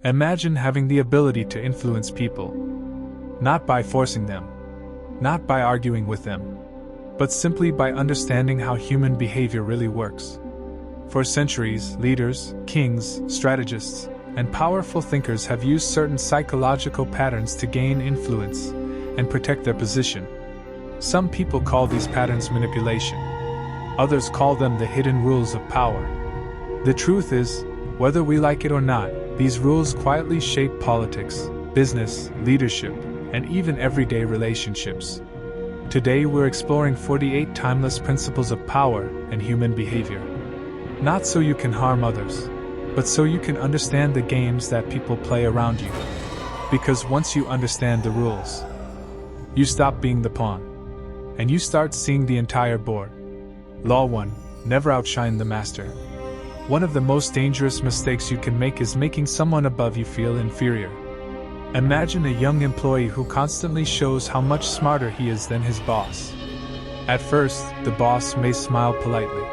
Imagine having the ability to influence people. Not by forcing them, not by arguing with them, but simply by understanding how human behavior really works. For centuries, leaders, kings, strategists, and powerful thinkers have used certain psychological patterns to gain influence and protect their position. Some people call these patterns manipulation. Others call them the hidden rules of power. The truth is, whether we like it or not, these rules quietly shape politics, business, leadership, and even everyday relationships. Today we're exploring 48 timeless principles of power and human behavior. Not so you can harm others, but so you can understand the games that people play around you. Because once you understand the rules, you stop being the pawn, and you start seeing the entire board. Law 1. Never outshine the master. One of the most dangerous mistakes you can make is making someone above you feel inferior. Imagine a young employee who constantly shows how much smarter he is than his boss. At first, the boss may smile politely,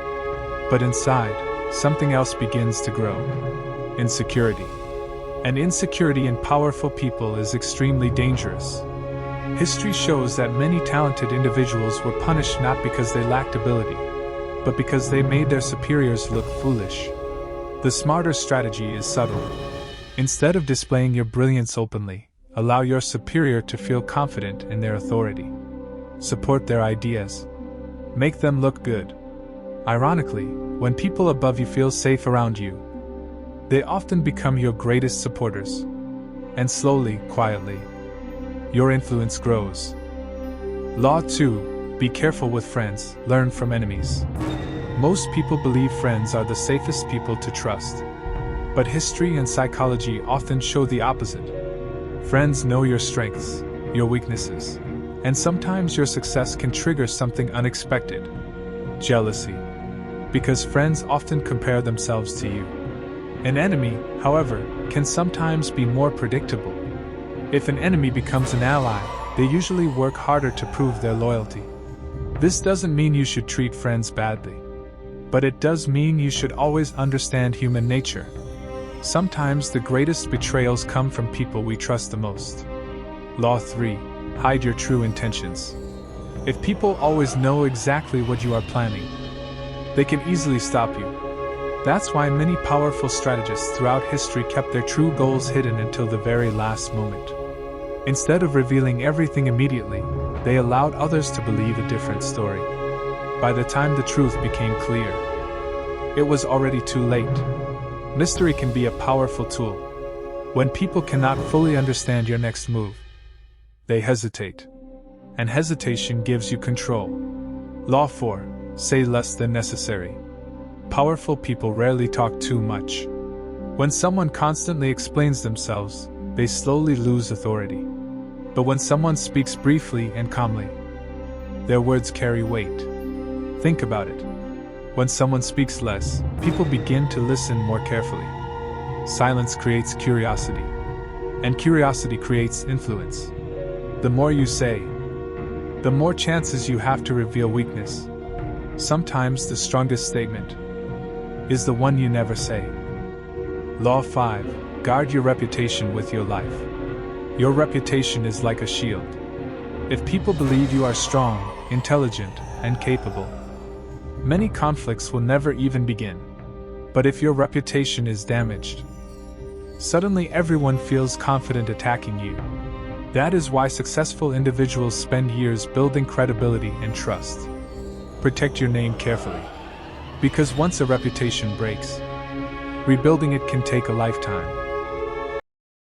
but inside, something else begins to grow. Insecurity. And insecurity in powerful people is extremely dangerous. History shows that many talented individuals were punished not because they lacked ability, but because they made their superiors look foolish. The smarter strategy is subtle. Instead of displaying your brilliance openly, allow your superior to feel confident in their authority. Support their ideas. Make them look good. Ironically, when people above you feel safe around you, they often become your greatest supporters. And slowly, quietly, your influence grows. Law 2. Be careful with friends, learn from enemies. Most people believe friends are the safest people to trust. But history and psychology often show the opposite. Friends know your strengths, your weaknesses, and sometimes your success can trigger something unexpected. Jealousy. Because friends often compare themselves to you. An enemy, however, can sometimes be more predictable. If an enemy becomes an ally, they usually work harder to prove their loyalty. This doesn't mean you should treat friends badly, but it does mean you should always understand human nature. Sometimes the greatest betrayals come from people we trust the most. Law 3. Hide your true intentions. If people always know exactly what you are planning, they can easily stop you. That's why many powerful strategists throughout history kept their true goals hidden until the very last moment. Instead of revealing everything immediately, they allowed others to believe a different story. By the time the truth became clear, it was already too late. Mystery can be a powerful tool. When people cannot fully understand your next move, they hesitate. And hesitation gives you control. Law 4. Say less than necessary. Powerful people rarely talk too much. When someone constantly explains themselves, they slowly lose authority. But when someone speaks briefly and calmly, their words carry weight. Think about it. When someone speaks less, people begin to listen more carefully. Silence creates curiosity, and curiosity creates influence. The more you say, the more chances you have to reveal weakness. Sometimes the strongest statement is the one you never say. Law 5. Guard your reputation with your life. Your reputation is like a shield. If people believe you are strong, intelligent, and capable, many conflicts will never even begin. But if your reputation is damaged, suddenly everyone feels confident attacking you. That is why successful individuals spend years building credibility and trust. Protect your name carefully. Because once a reputation breaks, rebuilding it can take a lifetime.